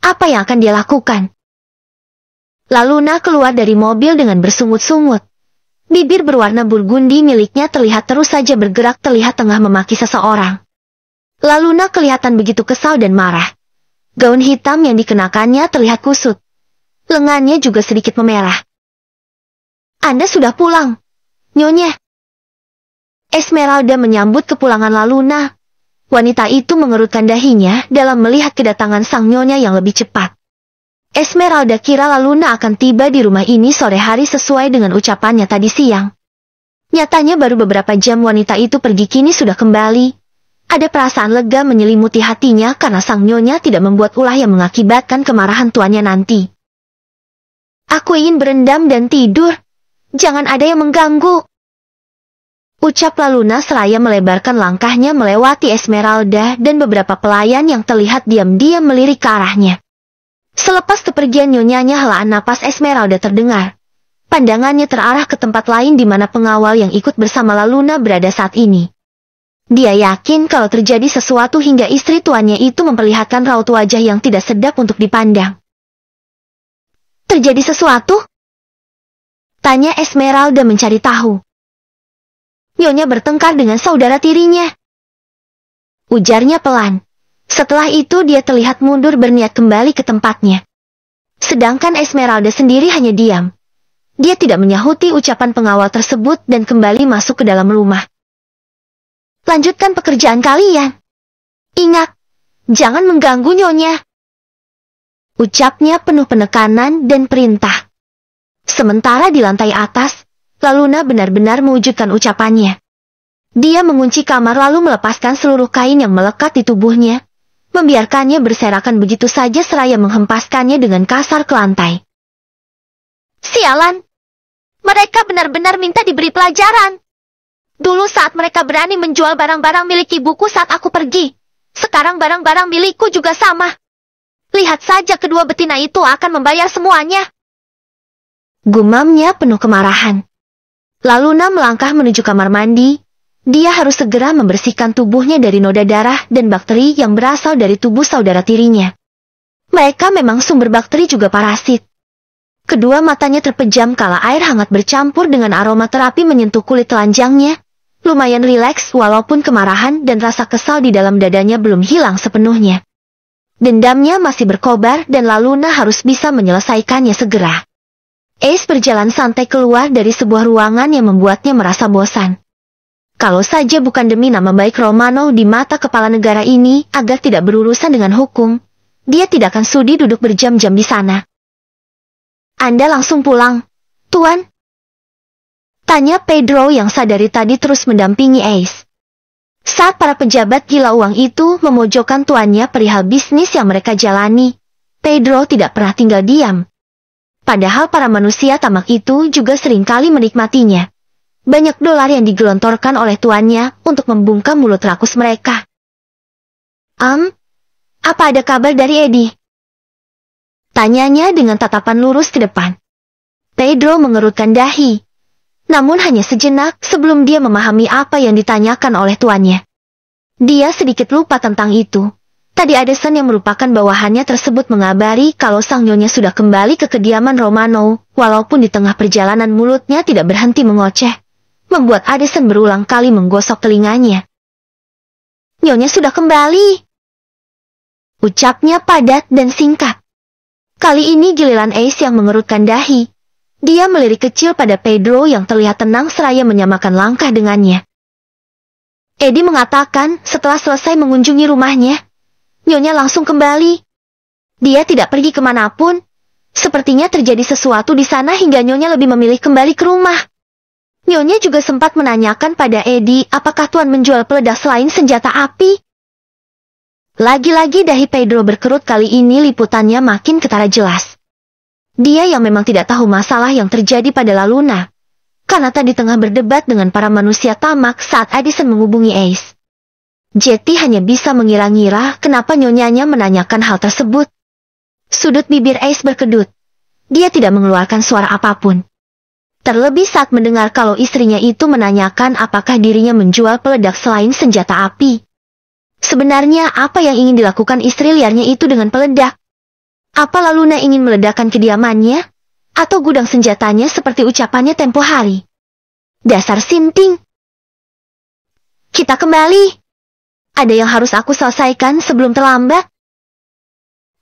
Apa yang akan dia lakukan? Laluna keluar dari mobil dengan bersungut-sungut. Bibir berwarna burgundi miliknya terlihat terus saja bergerak, terlihat tengah memaki seseorang. Laluna kelihatan begitu kesal dan marah. Gaun hitam yang dikenakannya terlihat kusut. Lengannya juga sedikit memerah. Anda sudah pulang, Nyonya. Esmeralda menyambut kepulangan Laluna. Wanita itu mengerutkan dahinya dalam melihat kedatangan sang Nyonya yang lebih cepat. Esmeralda kira Laluna akan tiba di rumah ini sore hari sesuai dengan ucapannya tadi siang. Nyatanya baru beberapa jam wanita itu pergi, kini sudah kembali. Ada perasaan lega menyelimuti hatinya karena sang Nyonya tidak membuat ulah yang mengakibatkan kemarahan tuannya nanti. Aku ingin berendam dan tidur. Jangan ada yang mengganggu, ucap Laluna seraya melebarkan langkahnya melewati Esmeralda dan beberapa pelayan yang terlihat diam-diam melirik ke arahnya. Selepas kepergian nyonyanya, helaan napas Esmeralda terdengar. Pandangannya terarah ke tempat lain di mana pengawal yang ikut bersama Laluna berada saat ini. Dia yakin kalau terjadi sesuatu hingga istri tuannya itu memperlihatkan raut wajah yang tidak sedap untuk dipandang. Terjadi sesuatu? Tanya Esmeralda mencari tahu. Nyonya bertengkar dengan saudara tirinya, ujarnya pelan. Setelah itu dia terlihat mundur berniat kembali ke tempatnya. Sedangkan Esmeralda sendiri hanya diam. Dia tidak menyahuti ucapan pengawal tersebut dan kembali masuk ke dalam rumah. Lanjutkan pekerjaan kalian. Ingat, jangan mengganggu Nyonya, ucapnya penuh penekanan dan perintah. Sementara di lantai atas, Laluna benar-benar mewujudkan ucapannya. Dia mengunci kamar lalu melepaskan seluruh kain yang melekat di tubuhnya, membiarkannya berserakan begitu saja seraya menghempaskannya dengan kasar ke lantai. Sialan! Mereka benar-benar minta diberi pelajaran. Dulu saat mereka berani menjual barang-barang milik ibuku saat aku pergi, sekarang barang-barang milikku juga sama. Lihat saja kedua betina itu akan membayar semuanya. Gumamnya penuh kemarahan. Laluna melangkah menuju kamar mandi. Dia harus segera membersihkan tubuhnya dari noda darah dan bakteri yang berasal dari tubuh saudara tirinya. Mereka memang sumber bakteri juga parasit. Kedua matanya terpejam kala air hangat bercampur dengan aroma terapi menyentuh kulit telanjangnya. Lumayan rileks walaupun kemarahan dan rasa kesal di dalam dadanya belum hilang sepenuhnya. Dendamnya masih berkobar dan Laluna harus bisa menyelesaikannya segera. Ace berjalan santai keluar dari sebuah ruangan yang membuatnya merasa bosan. Kalau saja bukan demi nama baik Romano di mata kepala negara ini agar tidak berurusan dengan hukum, dia tidak akan sudi duduk berjam-jam di sana. Anda langsung pulang, Tuan? Tanya Pedro yang sadari tadi terus mendampingi Ace. Saat para pejabat gila uang itu memojokkan tuannya perihal bisnis yang mereka jalani, Pedro tidak pernah tinggal diam. Padahal para manusia tamak itu juga seringkali menikmatinya. Banyak dolar yang digelontorkan oleh tuannya untuk membungkam mulut rakus mereka. Apa ada kabar dari Eddie? Tanyanya dengan tatapan lurus ke depan. Pedro mengerutkan dahi. Namun hanya sejenak sebelum dia memahami apa yang ditanyakan oleh tuannya. Dia sedikit lupa tentang itu. Tadi Addison yang merupakan bawahannya tersebut mengabari kalau sang nyonya sudah kembali ke kediaman Romano, walaupun di tengah perjalanan mulutnya tidak berhenti mengoceh. Membuat Addison berulang kali menggosok telinganya. Nyonya sudah kembali, ucapnya padat dan singkat. Kali ini giliran Ace yang mengerutkan dahi. Dia melirik kecil pada Pedro yang terlihat tenang seraya menyamakan langkah dengannya. Eddie mengatakan setelah selesai mengunjungi rumahnya, Nyonya langsung kembali. Dia tidak pergi kemanapun. Sepertinya terjadi sesuatu di sana hingga Nyonya lebih memilih kembali ke rumah. Nyonya juga sempat menanyakan pada Eddie apakah Tuan menjual peledak selain senjata api. Lagi-lagi dahi Pedro berkerut, kali ini liputannya makin ketara jelas. Dia yang memang tidak tahu masalah yang terjadi pada Laluna. Karena tadi tengah berdebat dengan para manusia tamak saat Addison menghubungi Ace. Jetty hanya bisa mengira-ngira kenapa nyonyanya menanyakan hal tersebut. Sudut bibir Ace berkedut. Dia tidak mengeluarkan suara apapun. Terlebih saat mendengar kalau istrinya itu menanyakan apakah dirinya menjual peledak selain senjata api. Sebenarnya apa yang ingin dilakukan istri liarnya itu dengan peledak? Apa Laluna ingin meledakkan kediamannya? Atau gudang senjatanya seperti ucapannya tempo hari? Dasar sinting. Kita kembali. Ada yang harus aku selesaikan sebelum terlambat.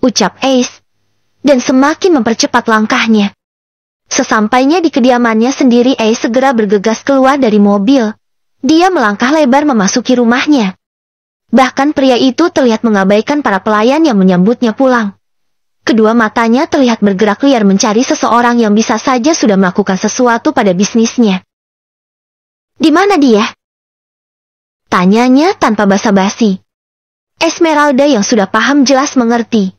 Ucap Ace. Dan semakin mempercepat langkahnya. Sesampainya di kediamannya sendiri, Ace segera bergegas keluar dari mobil. Dia melangkah lebar memasuki rumahnya. Bahkan pria itu terlihat mengabaikan para pelayan yang menyambutnya pulang. Kedua matanya terlihat bergerak liar mencari seseorang yang bisa saja sudah melakukan sesuatu pada bisnisnya. Di mana dia? Tanyanya tanpa basa-basi. Esmeralda yang sudah paham jelas mengerti.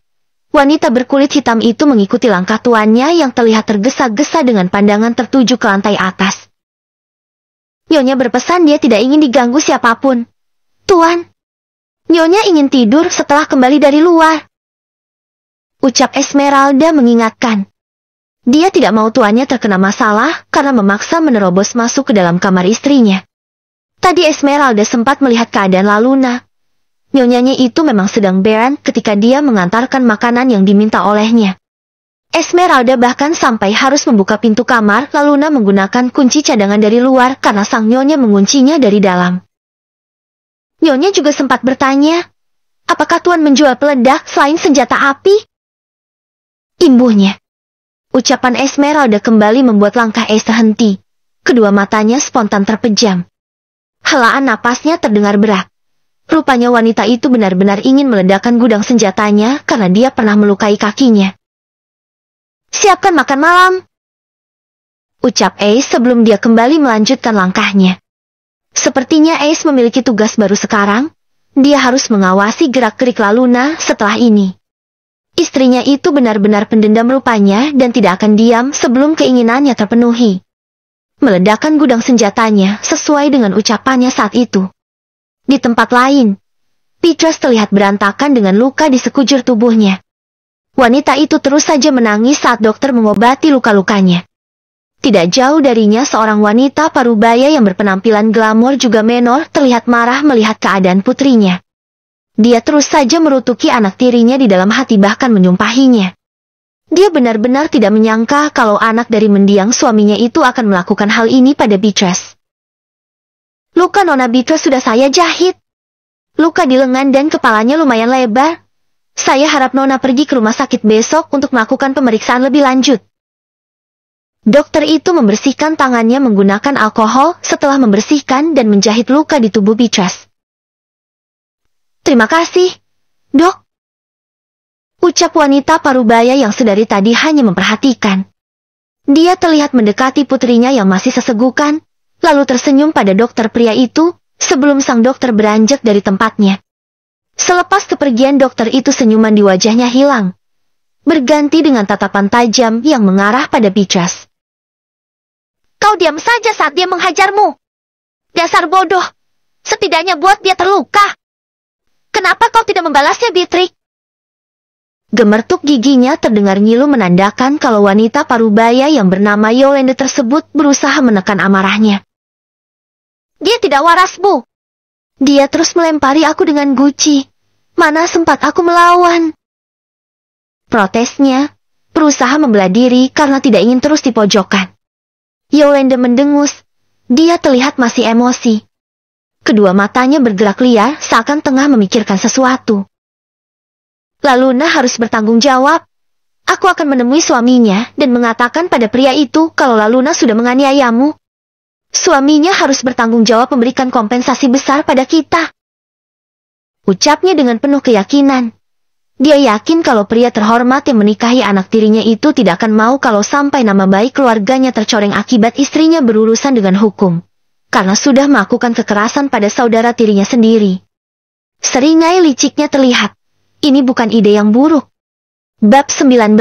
Wanita berkulit hitam itu mengikuti langkah tuannya yang terlihat tergesa-gesa dengan pandangan tertuju ke lantai atas. Nyonya berpesan dia tidak ingin diganggu siapapun. Tuan, Nyonya ingin tidur setelah kembali dari luar. Ucap Esmeralda mengingatkan. Dia tidak mau tuannya terkena masalah karena memaksa menerobos masuk ke dalam kamar istrinya. Tadi Esmeralda sempat melihat keadaan Laluna. Nyonyanya itu memang sedang beran ketika dia mengantarkan makanan yang diminta olehnya. Esmeralda bahkan sampai harus membuka pintu kamar Laluna menggunakan kunci cadangan dari luar karena sang nyonya menguncinya dari dalam. Nyonya juga sempat bertanya, apakah tuan menjual peledak selain senjata api? Imbuhnya. Ucapan Esmeralda kembali membuat langkah Ace terhenti. Kedua matanya spontan terpejam. Helaan napasnya terdengar berat. Rupanya wanita itu benar-benar ingin meledakkan gudang senjatanya karena dia pernah melukai kakinya. Siapkan makan malam. Ucap Ace sebelum dia kembali melanjutkan langkahnya. Sepertinya Ace memiliki tugas baru sekarang. Dia harus mengawasi gerak-gerik Laluna setelah ini. Istrinya itu benar-benar pendendam rupanya dan tidak akan diam sebelum keinginannya terpenuhi. Meledakkan gudang senjatanya sesuai dengan ucapannya saat itu. Di tempat lain, Beatrice terlihat berantakan dengan luka di sekujur tubuhnya. Wanita itu terus saja menangis saat dokter mengobati luka-lukanya. Tidak jauh darinya seorang wanita parubaya yang berpenampilan glamor juga menor terlihat marah melihat keadaan putrinya. Dia terus saja merutuki anak tirinya di dalam hati bahkan menyumpahinya. Dia benar-benar tidak menyangka kalau anak dari mendiang suaminya itu akan melakukan hal ini pada Beatrice. Luka Nona Beatrice sudah saya jahit. Luka di lengan dan kepalanya lumayan lebar. Saya harap Nona pergi ke rumah sakit besok untuk melakukan pemeriksaan lebih lanjut. Dokter itu membersihkan tangannya menggunakan alkohol setelah membersihkan dan menjahit luka di tubuh Beatrice. Terima kasih, Dok. Ucap wanita parubaya yang sedari tadi hanya memperhatikan. Dia terlihat mendekati putrinya yang masih sesegukan, lalu tersenyum pada dokter pria itu, sebelum sang dokter beranjak dari tempatnya. Selepas kepergian dokter itu senyuman di wajahnya hilang, berganti dengan tatapan tajam yang mengarah pada Beatrice. Kau diam saja saat dia menghajarmu. Dasar bodoh, setidaknya buat dia terluka. Kenapa kau tidak membalasnya, Beatrix? Gemertuk giginya terdengar ngilu menandakan kalau wanita parubaya yang bernama Yolanda tersebut berusaha menekan amarahnya. Dia tidak waras, Bu. Dia terus melempari aku dengan guci. Mana sempat aku melawan? Protesnya, berusaha membelah diri karena tidak ingin terus dipojokkan. Yolanda mendengus. Dia terlihat masih emosi. Kedua matanya bergerak liar seakan tengah memikirkan sesuatu. Laluna harus bertanggung jawab. Aku akan menemui suaminya dan mengatakan pada pria itu kalau Laluna sudah menganiayamu. Suaminya harus bertanggung jawab memberikan kompensasi besar pada kita. Ucapnya dengan penuh keyakinan. Dia yakin kalau pria terhormat yang menikahi anak tirinya itu tidak akan mau kalau sampai nama baik keluarganya tercoreng akibat istrinya berurusan dengan hukum. Karena sudah melakukan kekerasan pada saudara tirinya sendiri. Seringai liciknya terlihat. Ini bukan ide yang buruk. Bab 19,